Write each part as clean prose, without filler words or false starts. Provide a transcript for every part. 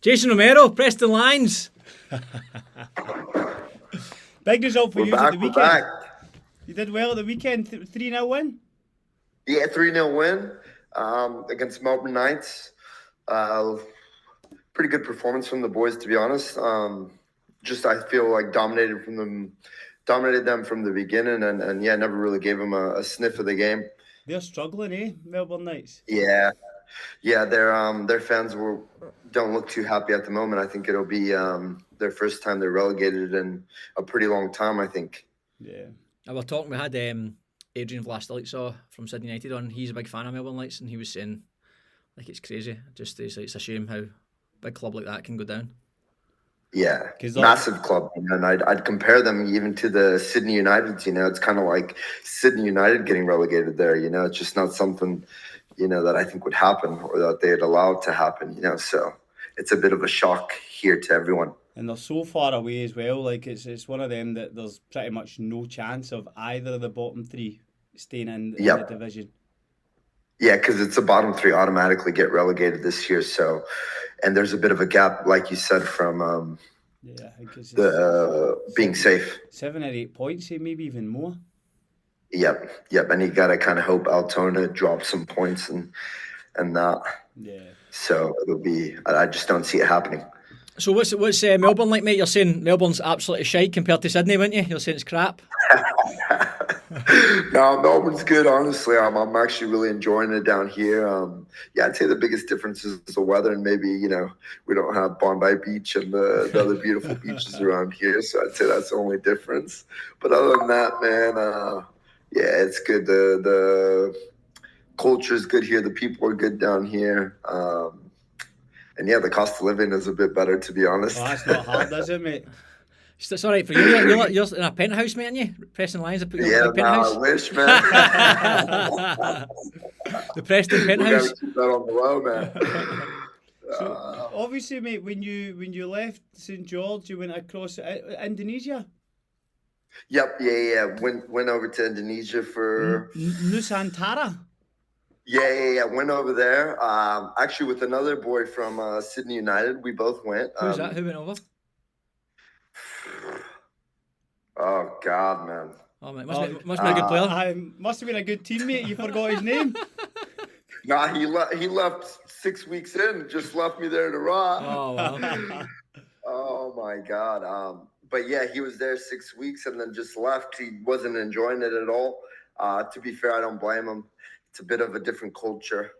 Jason Romero, Preston Lions. Big result for We're you back, at the we're weekend. back. You did well at the weekend. 3-0 win. Yeah, 3-0 win against Melbourne Knights. Pretty good performance from the boys, to be honest. I feel like dominated them from the beginning, and never really gave them a sniff of the game. They're struggling, Melbourne Knights. Yeah, their fans don't look too happy at the moment. I think it'll be their first time they're relegated in a pretty long time, I think. Yeah. We had Adrian Vlastelica from Sydney United on. He's a big fan of Melbourne Knights, and he was saying, like, it's crazy. It's a shame how a big club like that can go down. Yeah, massive club, and I'd compare them even to the Sydney United. It's kind of like Sydney United getting relegated there. It's just not something, that I think would happen or that they'd allow to happen. So it's a bit of a shock here to everyone. And they're so far away as well. Like it's one of them that there's pretty much no chance of either of the bottom three staying in the division. Yeah, because it's the bottom three automatically get relegated this year. So, and there's a bit of a gap, like you said, from I think it's being safe. 7 or 8 points, maybe even more. Yep. And you gotta kind of hope Altona drops some points and that. Yeah. So it'll be. I just don't see it happening. So what's Melbourne like, mate? You're saying Melbourne's absolutely shite compared to Sydney, weren't you? You're saying it's crap. No, Melbourne's good, honestly. I'm actually really enjoying it down here. I'd say the biggest difference is the weather, and maybe, we don't have Bondi Beach and the other beautiful beaches around here, so I'd say that's the only difference. But other than that, man, it's good. The culture's good here. The people are good down here. And the cost of living is a bit better, to be honest. Oh, that's not hard, is it, mate? It's all right for you. You're in a penthouse, mate, aren't you? Preston Lions have put you in a penthouse. I wish, man. The Preston penthouse. We gotta keep that on the low, man. So, obviously, mate, when you left St. George, you went across Indonesia. Yep, Went over to Indonesia for Nusantara. Yeah. Went over there. Actually, with another boy from Sydney United, we both went. Who's that? Who went over? Oh God, man! Oh man, must be a good player. Must have been a good teammate. You forgot his name. Nah, he left 6 weeks in. Just left me there to rot. Oh wow. Oh my God. But yeah, he was there 6 weeks and then just left. He wasn't enjoying it at all. To be fair, I don't blame him. It's a bit of a different culture.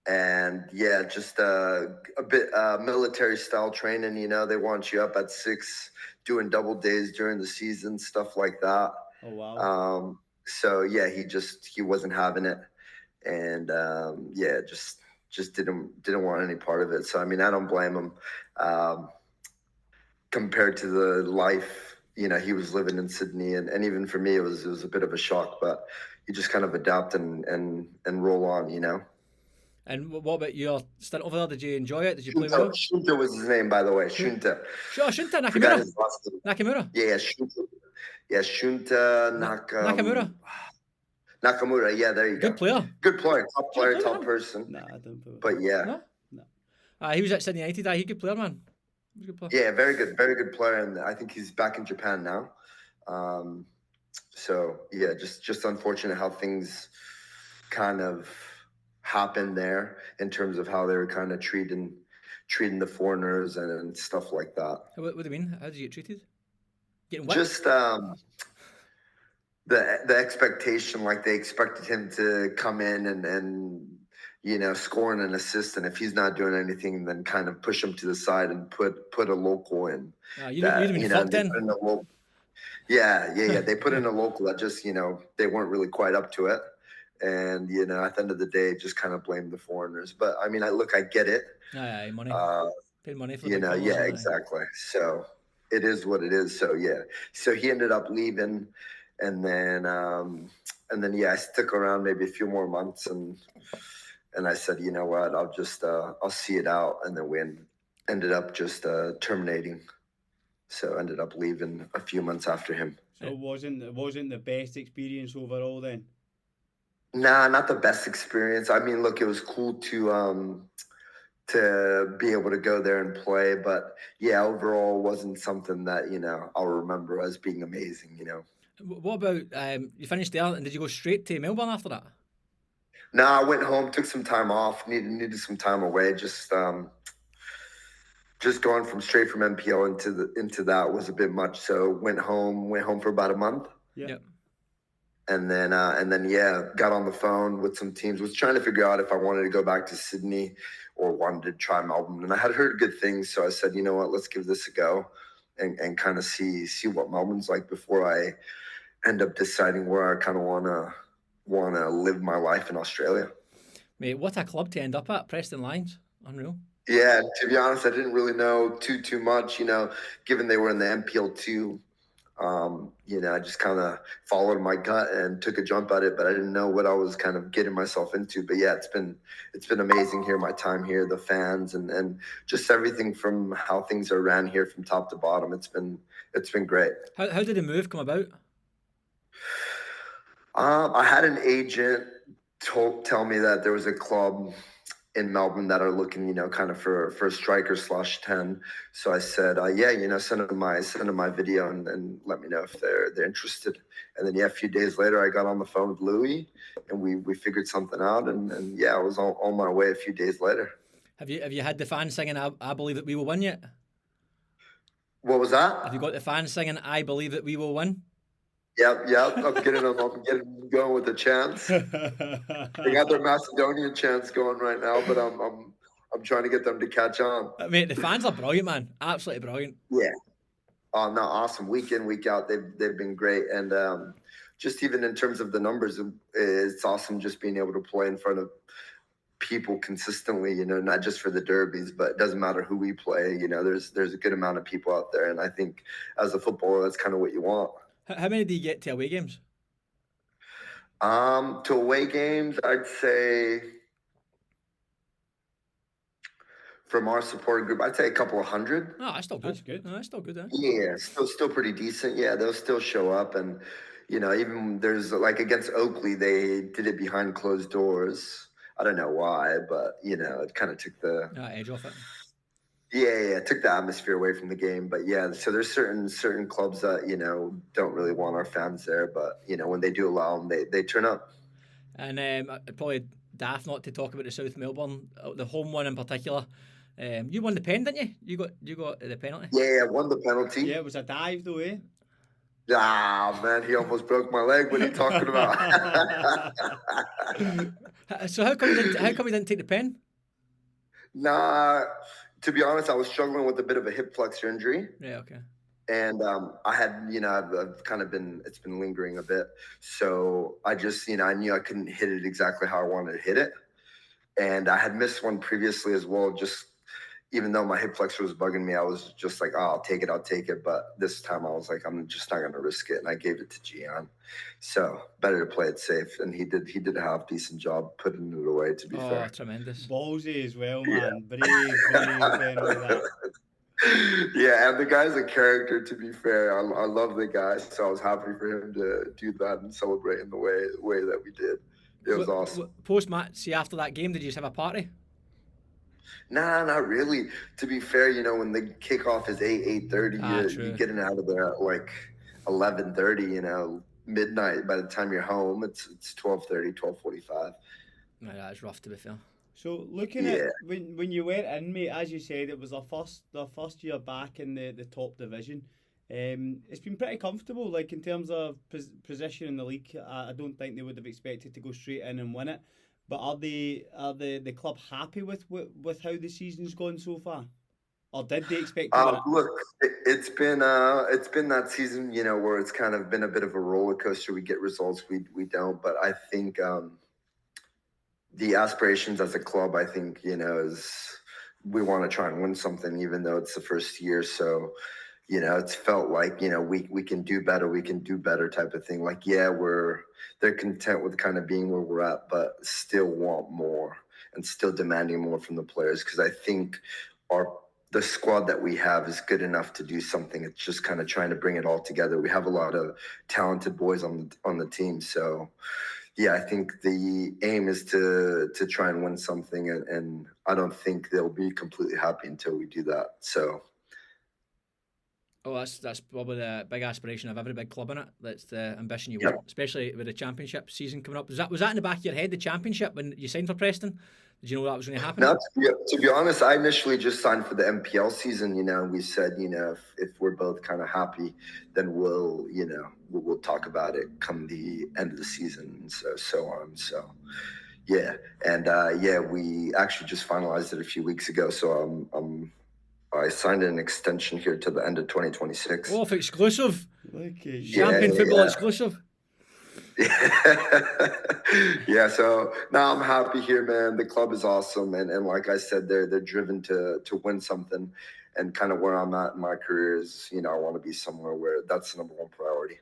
And just a bit military style training. They want you up at 6, doing double days during the season, stuff like that. Oh wow. So he wasn't having it, and just didn't want any part of it. So I mean, I don't blame him. Compared to the life he was living in Sydney, and even for me, it was a bit of a shock. But you just kind of adapt and roll on, And what about your stint over there? Did you enjoy it? Did you play well? Shunta was his name, by the way. Shunta. Sure, Shunta Nakamura. Nakamura. Yeah, Shunta. Yeah, Shunta Nakamura. Nakamura. Yeah, there you go. Good player. Good player. Top player. Top person. Nah, I don't play. But yeah. No. He was at Sydney United. He's a good player, man. He's a good player. Yeah, very good player, and I think he's back in Japan now. So yeah, just unfortunate how things kind of happened there in terms of how they were kind of treating the foreigners and stuff like that. What do you mean? How did you get treated? Getting what? Just the expectation, like they expected him to come in and scoring an assist, and if he's not doing anything, then kind of push him to the side and put a local in. You'd have been fucked in. Yeah. They put in a local that just they weren't really quite up to it. And at the end of the day, just kind of blame the foreigners. But I mean, I get it. Aye, money. Paid money for exactly. So it is what it is. So yeah. So he ended up leaving, and then I stuck around maybe a few more months, and I said, you know what, I'll see it out, and then we ended up just terminating. So ended up leaving a few months after him. So it wasn't the best experience overall then? Nah, not the best experience. I mean, look, it was cool to be able to go there and play. But yeah, overall wasn't something that, I'll remember as being amazing, What about you finished there and did you go straight to Melbourne after that? No, I went home, took some time off, needed some time away. Just going from straight from NPL into that was a bit much. So went home for about a month. Yeah. Yep. And then yeah, got on the phone with some teams. Was trying to figure out if I wanted to go back to Sydney or wanted to try Melbourne. And I had heard good things, so I said, you know what, let's give this a go and kind of see what Melbourne's like before I end up deciding where I kind of wanna live my life in Australia. Mate, what a club to end up at, Preston Lions. Unreal. Yeah, to be honest, I didn't really know too much, given they were in the NPL 2. I just kind of followed my gut and took a jump at it, but I didn't know what I was kind of getting myself into. But yeah, it's been amazing here, my time here, the fans, and just everything from how things are ran here from top to bottom. It's been great. How did the move come about? I had an agent tell me that there was a club in Melbourne that are looking, kind of for a striker /10. So I said, yeah, send them my video and let me know if they're interested. And then a few days later, I got on the phone with Louis and we figured something out. And yeah, I was on my way a few days later. Have you had the fans singing I Believe That We Will Win yet? What was that? Have you got the fans singing I Believe That We Will Win? Yep. I'm getting them going with the chants. They got their Macedonian chants going right now, but I'm trying to get them to catch on. Mate, the fans are brilliant, man. Absolutely brilliant. Yeah. Oh no, awesome. Week in, week out, they've been great. And just even in terms of the numbers, it's awesome just being able to play in front of people consistently, not just for the derbies, but it doesn't matter who we play, there's a good amount of people out there. And I think as a footballer, that's kind of what you want. How many do you get to away games? To away games, I'd say from our support group, I'd say a couple of hundred. Oh, that's still good. That's good. No, that's still good, eh? Yeah, still pretty decent. Yeah, they'll still show up, and even there's like against Oakley, they did it behind closed doors. I don't know why, but it kind of took the edge off it. Yeah, it took the atmosphere away from the game. But yeah, so there's certain clubs that don't really want our fans there, but when they do allow them, they turn up. And probably daft not to talk about the South Melbourne, the home one in particular. You won the pen, didn't you? You got the penalty. Yeah, won the penalty. Yeah, it was a dive though, eh? Ah, man, he almost broke my leg. What are you talking about? So how come you didn't take the pen? Nah, to be honest, I was struggling with a bit of a hip flexor injury. Yeah, okay. And I had, I've kind of it's been lingering a bit. So I just, I knew I couldn't hit it exactly how I wanted to hit it. And I had missed one previously as well. Just even though my hip flexor was bugging me, I was just like, oh, I'll take it. But this time I was like, I'm just not going to risk it. And I gave it to Gian. So better to play it safe. And he did a half decent job putting it away, to be fair. Oh, tremendous. Ballsy as well, man. Yeah. Brave penalty that. Yeah, and the guy's a character, to be fair. I love the guy, so I was happy for him to do that and celebrate in the way that we did. It was awesome. Post-match, see, after that game, did you just have a party? Nah, not really. To be fair, when the kickoff is 8:30, you're getting out of there at like 11:30, midnight. By the time you're home, it's 12:30, 12:45. No, that's rough, to be fair. So looking at when you went in, mate, as you said, it was the first year back in the top division. It's been pretty comfortable, like in terms of position in the league. I don't think they would have expected to go straight in and win it. But are the club happy with how the season's gone so far, or did they expect to win it? Look, it's been that season, where it's kind of been a bit of a roller coaster. We get results, we don't. But I think the aspirations as a club, I think, is we want to try and win something, even though it's the first year. So, it's felt like, we can do better type of thing. Like, yeah, they're content with kind of being where we're at, but still want more and still demanding more from the players. Because I think the squad that we have is good enough to do something. It's just kind of trying to bring it all together. We have a lot of talented boys on the team. So, yeah, I think the aim is to try and win something, and I don't think they'll be completely happy until we do that. So. Oh, that's probably the big aspiration of every big club in it. That's the ambition you Yep. want, especially with the championship season coming up. Was that in the back of your head, the championship, when you signed for Preston? Did you know that was going to happen? Now, to be honest, I initially just signed for the NPL season. We said, if we're both kind of happy, then we'll talk about it come the end of the season, and so on. So, yeah, and we actually just finalized it a few weeks ago. So I signed an extension here to the end of 2026. Oh, exclusive! Okay. Champion football exclusive. Yeah, so now I'm happy here, man. The club is awesome, and like I said, they're driven to win something, and kind of where I'm at in my career is, I want to be somewhere where that's the number one priority.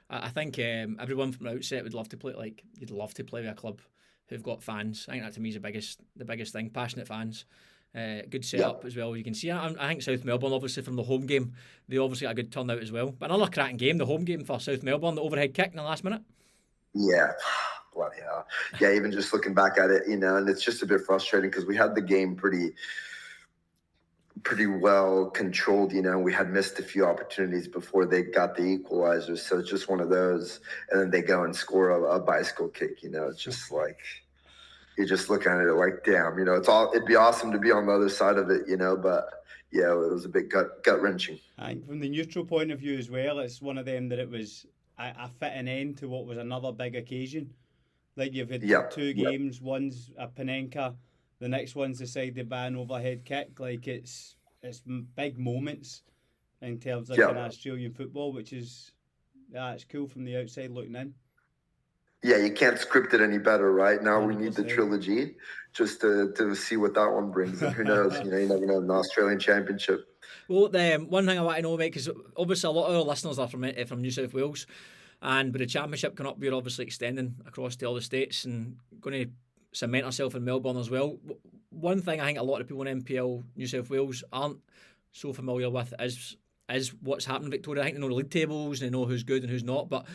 I think everyone from the outset would love to play. Like, you'd love to play with a club who've got fans. I think that to me is the biggest thing. Passionate fans. Good setup as well. You can see, I think South Melbourne, obviously from the home game, they obviously got a good turnout as well. But another cracking game, the home game for South Melbourne, the overhead kick in the last minute. Yeah, bloody hell. Yeah, even just looking back at it, and it's just a bit frustrating because we had the game pretty well controlled. We had missed a few opportunities before they got the equalizer, so it's just one of those. And then they go and score a bicycle kick. It's just like you're just looking at it like, damn. It'd be awesome to be on the other side of it. But yeah, it was a bit gut wrenching. I think from the neutral point of view as well, it's one of them that it was a fitting end to what was another big occasion. Like, you've had two games, one's a Panenka, the next one's decided by an overhead kick. Like, it's big moments in terms of kind of Australian football, which is it's cool from the outside looking in. Yeah, you can't script it any better, right? Now 100%. We need the trilogy just to see what that one brings. And who knows? You never know, an Australian Championship. Well, one thing I want to know, mate, because obviously a lot of our listeners are from New South Wales, and with the Championship coming up, we're obviously extending across to all the states and going to cement ourselves in Melbourne as well. One thing I think a lot of people in NPL New South Wales aren't so familiar with is what's happening in Victoria. I think they know the league tables and they know who's good and who's not, but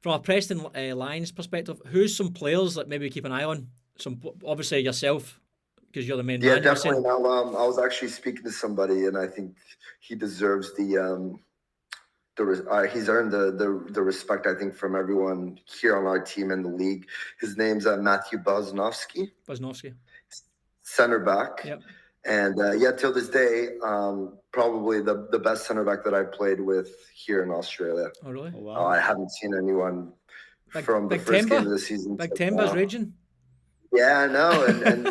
from a Preston Lions perspective, who's some players that maybe keep an eye on? Obviously yourself, because you're the main man. Yeah, definitely. Now, I was actually speaking to somebody, and I think he deserves he's earned the respect, I think, from everyone here on our team and the league. His name's Matthew Bosnovsky. Center back. Yep. And till this day, probably the best center back that I played with here in Australia. Oh, really? Oh, wow. I haven't seen anyone from the first game of the season. Big Temba's raging. Yeah, I know, and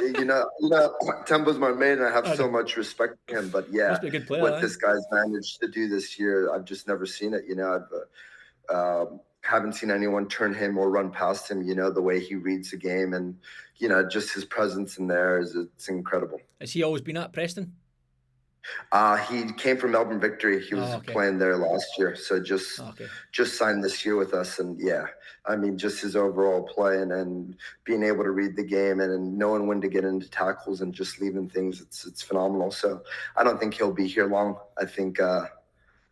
Temba's my mate, and I have so much respect for him. But yeah, must be a good player, what this guy's managed to do this year, I've just never seen it. I've haven't seen anyone turn him or run past him. The way he reads the game, and just his presence in there it's incredible. Has he always been at Preston? He came from Melbourne Victory. He was playing there last year, so just signed this year with us. And yeah, I mean, just his overall play and being able to read the game and knowing when to get into tackles and just leaving things, it's phenomenal. So I don't think he'll be here long. I think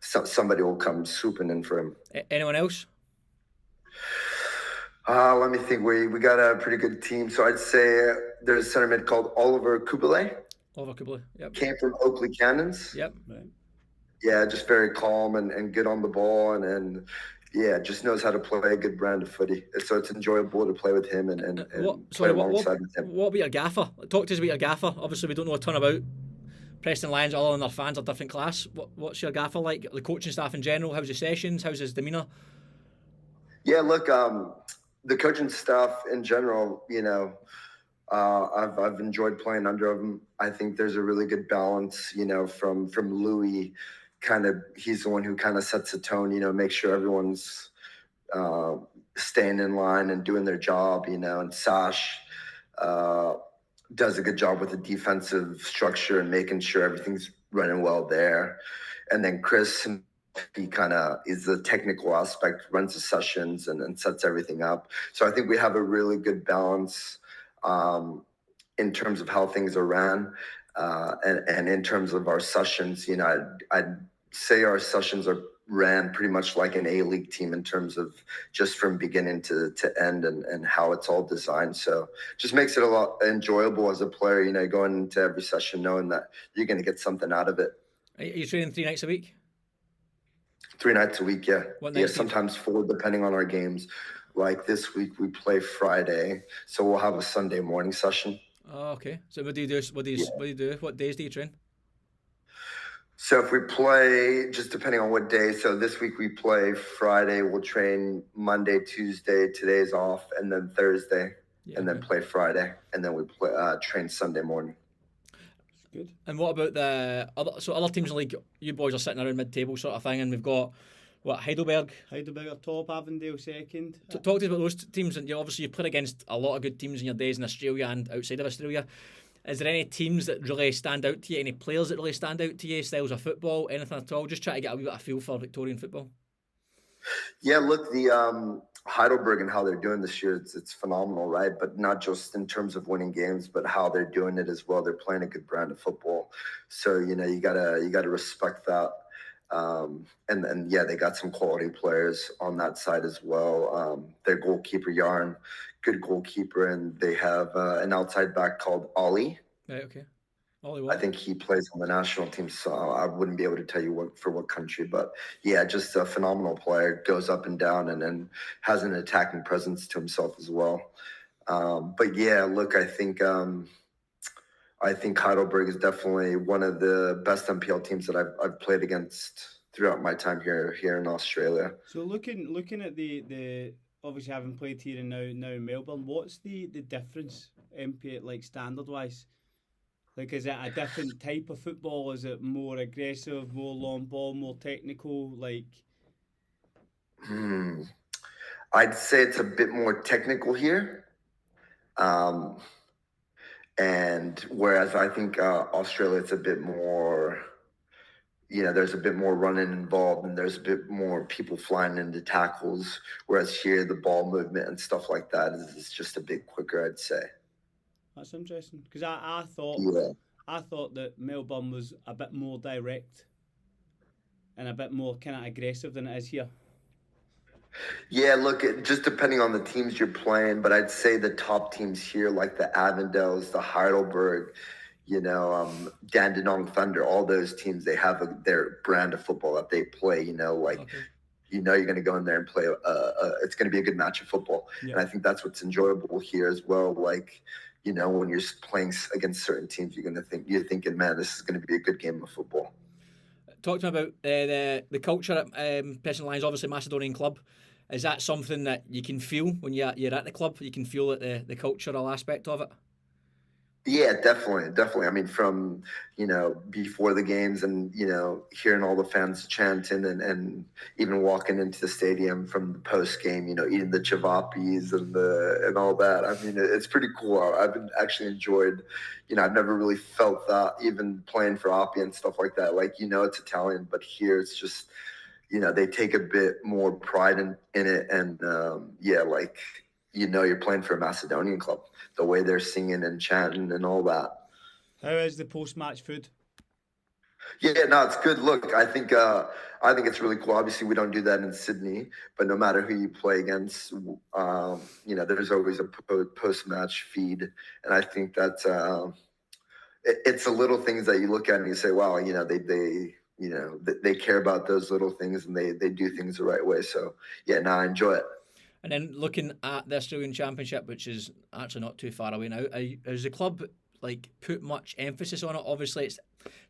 somebody will come swooping in for him. Anyone else? Let me think. We got a pretty good team. So I'd say there's a center mid called Oliver Kubele. Yep. Came from Oakley Cannons. Yep. Right. Yeah, just very calm and good on the ball and just knows how to play a good brand of footy. So it's enjoyable to play with him and play alongside with him. What about your gaffer? Talk to us about your gaffer. Obviously, we don't know a ton about Preston Lions other than their fans are different class. What's your gaffer like? The coaching staff in general? How's his sessions? How's his demeanour? Yeah, look, the coaching staff in general, I've enjoyed playing under him. I think there's a really good balance, from Louis. He's the one who kind of sets the tone, make sure everyone's staying in line and doing their job, and Sash does a good job with the defensive structure and making sure everything's running well there. And then Chris, he kind of is the technical aspect, runs the sessions and sets everything up. So I think we have a really good balance in terms of how things are ran. And in terms of our sessions, I'd say our sessions are ran pretty much like an A-League team in terms of just from beginning to end and how it's all designed. So just makes it a lot enjoyable as a player, you know, going into every session knowing that you're going to get something out of it. Are you training 3 nights a week? 3 nights a week, yeah. What Yeah, nights sometimes 4, depending on our games. Like this week we play Friday, so we'll have a Sunday morning session. Oh, okay. So what do you do? What do you do? What days do you train? So if we play, just depending on what day. So this week we play Friday. We'll train Monday, Tuesday. Today's off, and then Thursday, and then play Friday, and then we play train Sunday morning. Good. And what about the other teams in the league? You boys are sitting around mid-table sort of thing, and we've got Heidelberg are top, Avondale second. Talk to us about those teams, and obviously you've played against a lot of good teams in your days in Australia and outside of Australia. Is there any teams that really stand out to you? Any players that really stand out to you? Styles of football, anything at all? Just try to get a wee bit of feel for Victorian football. Yeah, look, the Heidelberg and how they're doing this year, it's phenomenal, right? But not just in terms of winning games, but how they're doing it as well. They're playing a good brand of football, so you know you gotta respect that. And yeah, they got some quality players on that side as well. Their goalkeeper Yarn, good goalkeeper, and they have an outside back called Ollie. Right, okay. Ollie what? I think he plays on the national team, so I wouldn't be able to tell you what country, but yeah, just a phenomenal player, goes up and down, and then has an attacking presence to himself as well. But yeah, look, I think Heidelberg is definitely one of the best NPL teams that I've played against throughout my time here in Australia. So looking at the obviously having played here and now in Melbourne, what's the difference NPL like standard wise? Like, is it a different type of football? Is it more aggressive, more long ball, more technical? Like, I'd say it's a bit more technical here. And whereas I think Australia, it's a bit more, you know, there's a bit more running involved and there's a bit more people flying into tackles. Whereas here, the ball movement and stuff like that is just a bit quicker, I'd say. That's interesting because I thought that Melbourne was a bit more direct and a bit more kind of aggressive than it is here. Yeah, look, just depending on the teams you're playing, but I'd say the top teams here, like the Avondales, the Heidelberg, you know, Dandenong Thunder, all those teams, they have their brand of football that they play, you know, like, you know, you're going to go in there and play, it's going to be a good match of football. Yeah. And I think that's what's enjoyable here as well. Like, you know, when you're playing against certain teams, you're thinking, man, this is going to be a good game of football. Talk to me about the culture at Preston Lions, obviously Macedonian club. Is that something that you can feel when you're at the club? You can feel the cultural aspect of it? Yeah, definitely. I mean, from, you know, before the games and, you know, hearing all the fans chanting and even walking into the stadium from the post game, you know, eating the cevapis and all that. I mean, it's pretty cool. I've been actually enjoyed, you know, I've never really felt that even playing for Appia and stuff like that. Like, you know, it's Italian, but here it's just, you know, they take a bit more pride in it. And yeah, like, you know, you're playing for a Macedonian club, the way they're singing and chanting and all that. How is the post-match food? Yeah, no, it's good. Look, I think it's really cool. Obviously, we don't do that in Sydney, but no matter who you play against, you know, there's always a post-match feed, and I think that's it's the little things that you look at and you say, wow, you know, they care about those little things and they do things the right way. So yeah, no, I enjoy it. And then looking at the Australian Championship, which is actually not too far away now, has the club like put much emphasis on it? Obviously, it's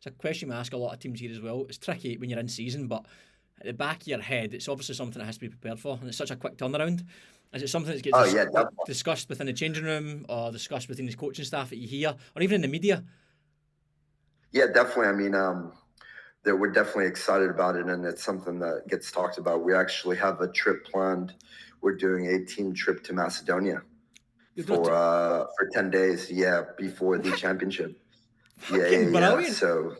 a question we ask a lot of teams here as well. It's tricky when you're in season, but at the back of your head, it's obviously something that has to be prepared for, and it's such a quick turnaround. Is it something that gets discussed within the changing room or discussed within the coaching staff that you hear, or even in the media? Yeah, definitely. I mean, that we're definitely excited about it, and it's something that gets talked about. We actually have a trip planned. We're doing a team trip to Macedonia for 10 days, before the championship. Yeah. So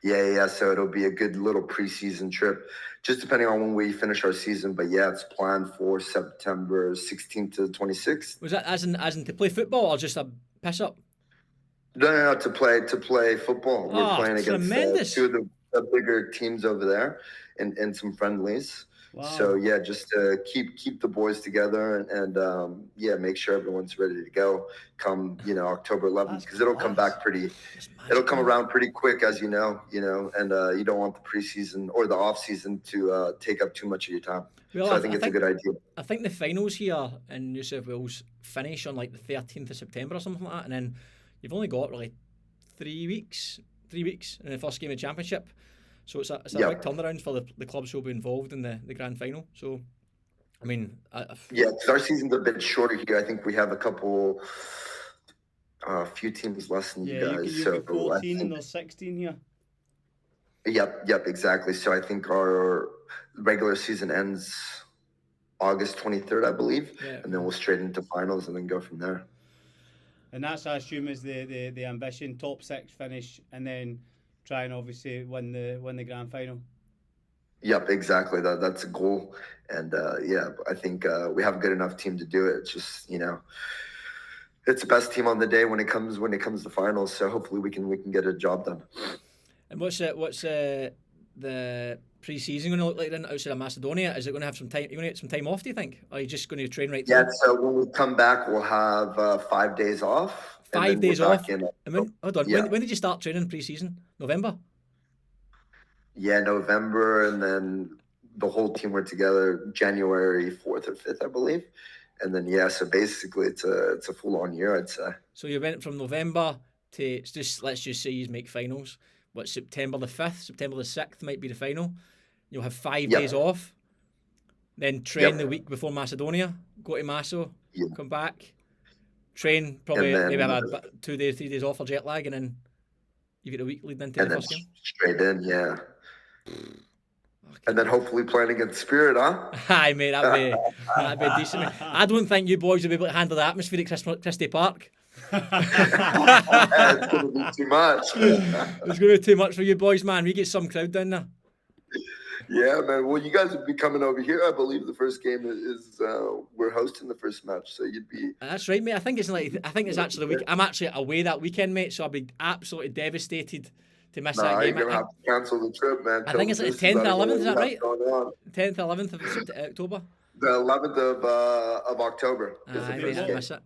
so it'll be a good little preseason trip, just depending on when we finish our season. But yeah, it's planned for September 16th to 26th. Was that as in to play football or just a piss up? No, to play football. We're playing against the bigger teams over there in some friendlies. Wow. So yeah, just to keep the boys together and yeah, make sure everyone's ready to go come October 11th, because it'll come back it'll come around pretty quick, as you know, and you don't want the preseason or the off season to take up too much of your time. Well, so I think it's a good idea. I think the finals here in New South Wales finish on like the 13th of September or something like that, and then you've only got really 3 weeks in the first game of the Championship. So it's a big turnaround for the clubs who will be involved in the grand final. So, I mean... because our season's a bit shorter here. I think we have a few teams less than you guys. You've got 14 and there's 16 here. Yep, exactly. So I think our regular season ends August 23rd, I believe. Yeah. And then we'll straight into finals and then go from there. And that's, I assume, is the ambition, top 6 finish, and then try and obviously win the grand final. Yep, exactly. That's a goal, and I think we have a good enough team to do it. It's just it's the best team on the day when it comes to finals. So hopefully we can get a job done. And what's the pre-season going to look like then outside of Macedonia? Is it going to have some time? You're going to get some time off, do you think? Or are you just going to train right through? Yeah. So when we come back, we'll have 5 days off. 5 days off. Hold on. Yeah. When did you start training pre-season? November? Yeah, November, and then the whole team were together January 4th or 5th, I believe. And then so basically it's a full-on year, I'd say. So you went from November to let's just say you make finals. What, September the 5th, September the 6th might be the final. You'll have 5 days off. Then train the week before Macedonia. Go to Maso. Come back. Train, probably maybe have 2 days, 3 days off for jet lag, and then you get a week leading into the first game. Straight in, yeah. And then hopefully playing against Spirit, huh? Aye, mate, that'd be decent. Mate. I don't think you boys will be able to handle the atmosphere at Christie Park. It's going to be too much. It's going to be too much for you boys, man. We get some crowd down there. Yeah, man. Well, you guys would be coming over here. I believe the first game is we're hosting the first match, so you'd be. That's right, mate. I think it's actually the week. I'm actually away that weekend, mate. So I'll be absolutely devastated to miss that game. You're gonna have to cancel the trip, man. I think it's like the 10th and 11th. Is that right? 10th, 11th of October. The 11th of October.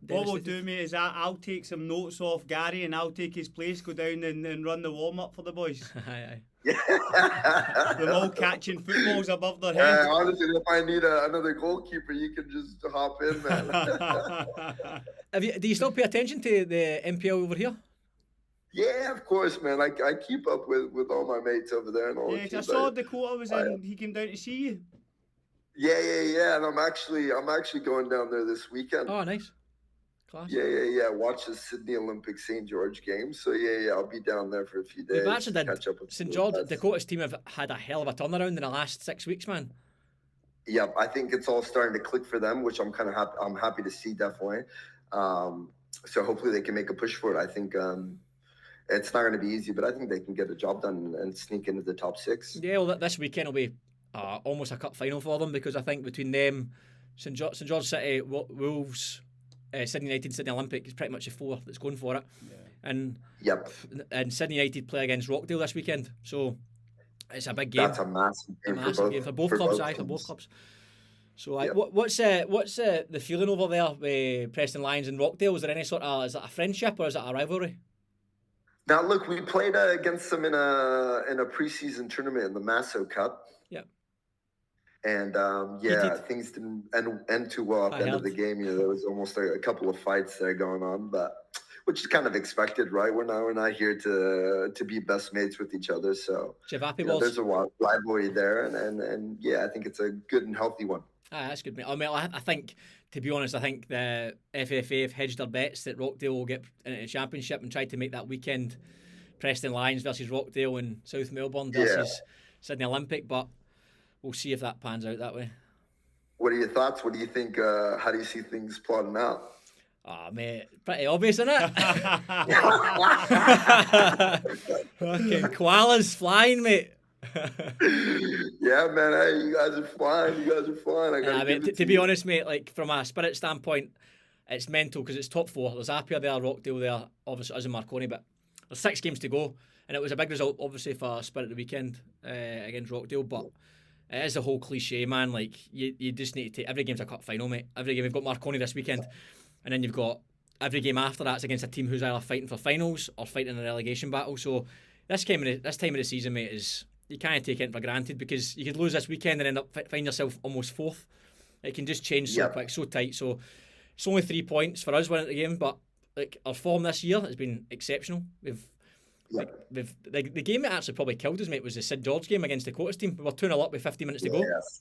What we'll do, mate, is I'll take some notes off Gary and I'll take his place, go down and run the warm up for the boys. Aye. They're all catching footballs above their head. Yeah, honestly, if I need another goalkeeper, you can just hop in, man. Do you still pay attention to the NPL over here? Yeah, of course, man. I keep up with all my mates over there and all. Yeah, I saw Dakota was in. He came down to see you. Yeah, and I'm actually going down there this weekend. Oh, nice. Class. Yeah. Watch the Sydney Olympic St. George game. So I'll be down there for a few days. We've actually did St. George. Dakota's team have had a hell of a turnaround in the last 6 weeks, man. Yep, I think it's all starting to click for them, which I'm kind of happy. I'm happy to see, definitely. So hopefully they can make a push for it. I think it's not going to be easy, but I think they can get a job done and sneak into the top 6. Yeah, well, this weekend will be almost a cup final for them, because I think between them, St. George City, Wolves, Sydney United, Sydney Olympic is pretty much the 4 that's going for it. Yeah. And Sydney United play against Rockdale this weekend, so it's a big game. That's a massive game, for both clubs. So what's the feeling over there with Preston Lions and Rockdale? Is there any sort of, is it a friendship or is it a rivalry? Now look, we played against them in a preseason tournament in the Maso Cup. Yeah. And things didn't end too well at the end of the game. There was almost a couple of fights there going on, but which is kind of expected, right? We're not here to be best mates with each other. So there's a rivalry there, and I think it's a good and healthy one. That's good, mate. I mean, I think, to be honest, I think the FFA have hedged their bets that Rockdale will get into the Championship and tried to make that weekend Preston Lions versus Rockdale and South Melbourne versus Sydney Olympic, but we'll see if that pans out that way. What are your thoughts? What do you think? How do you see things plotting out? Oh, mate, pretty obvious, isn't it? Fucking koalas flying, mate. Yeah, man. Hey, you guys are flying. To be honest, mate, like from a spirit standpoint, it's mental because it's top 4. There's Apia there, Rockdale there, obviously us and Marconi, but there's 6 games to go. and it was a big result, obviously, for Spirit of the Weekend against Rockdale, but it is the whole cliche, man. Like, you just need to take every game's a cup final, mate. Every game, we've got Marconi this weekend, and then you've got every game after that's against a team who's either fighting for finals or fighting in a relegation battle. So this time of the season, mate, is you can't take it for granted, because you could lose this weekend and end up find yourself almost fourth. It can just change so quick, so tight. So it's only 3 points for us winning the game, but like, our form this year has been exceptional. The game that actually probably killed us, mate, was the St George game against the Coates team. We were 2-0 up with 50 minutes to go. Yes.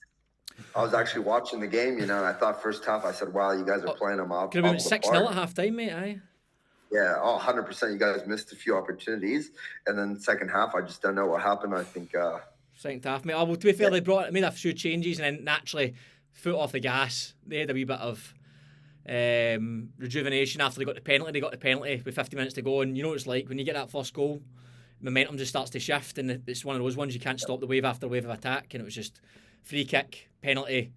I was actually watching the game, and I thought first half, I said, wow, you guys are playing them off. Could have been 6-0 at half time, mate, aye. Yeah, 100%. You guys missed a few opportunities. And then second half, I just don't know what happened. I think... second half, mate. Well, to be fair, they made a few changes, and then naturally, foot off the gas. They had a wee bit of rejuvenation after they got the penalty. They got the penalty with 50 minutes to go, and you know what it's like when you get that first goal, momentum just starts to shift, and it's one of those ones you can't stop the wave after wave of attack, and it was just free kick, penalty,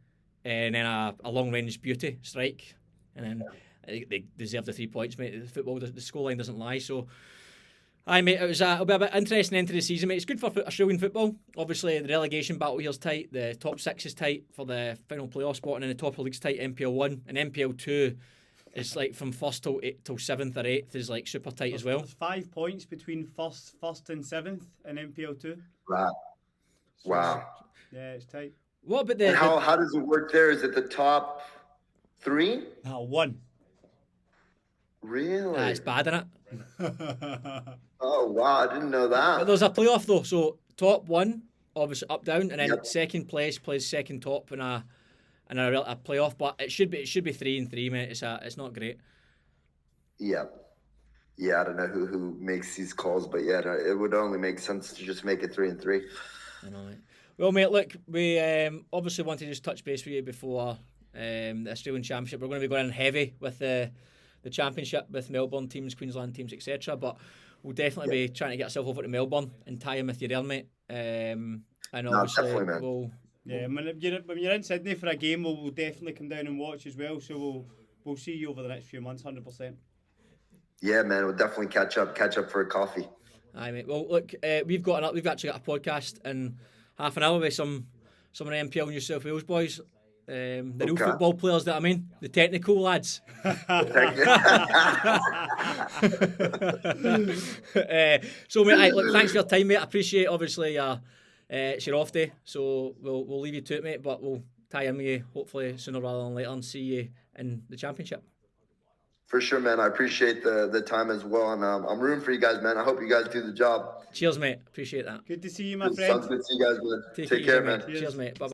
and then a long range beauty strike, and then they deserve the 3 points, mate. The scoreline doesn't lie. So aye, mate, it'll be a bit interesting end to the season, mate. It's good for Australian football. Obviously, the relegation battle here's tight. The top 6 is tight for the final playoff spot, and then the top of the league's tight. NPL 1 and NPL 2 is like from 1st till 7th or 8th is like super tight as well. There's 5 points between 1st and 7th in NPL 2. Wow. Yeah, it's tight. What about and how does it work there? Is it the top 3? 1. Really? It's bad, isn't it? Oh, wow. I didn't know that. But there's a playoff, though. So top 1, obviously up, down, and then second place plays second top in a playoff. But it should be 3 and 3, mate. It's not great. Yeah. Yeah, I don't know who makes these calls, but yeah, it would only make sense to just make it 3 and 3. I know, mate. Well, mate, look, we obviously want to just touch base with you before the Australian Championship. We're going to be going in heavy with the Championship with Melbourne teams, Queensland teams, etc. But we'll definitely be trying to get ourselves over to Melbourne and tie in with you there, mate. And obviously, when you're in Sydney for a game, we'll definitely come down and watch as well. So we'll see you over the next few months, 100%. Yeah, man, we'll definitely catch up for a coffee. Aye, mate. Well, look, we've actually got a podcast in half an hour with some of the NPL New South Wales boys. The real football players that I mean, the technical lads. So mate, look, thanks for your time, mate. I appreciate obviously it's your off day, so we'll leave you to it, mate. But we'll tie in with you hopefully sooner rather than later and see you in the Championship. For sure, man. I appreciate the time as well, and I'm rooting for you guys, man. I hope you guys do the job. Cheers, mate. Appreciate that. Good to see you, my friend. Sounds good to see you guys, man. Take care, man. Cheers, mate. Bye.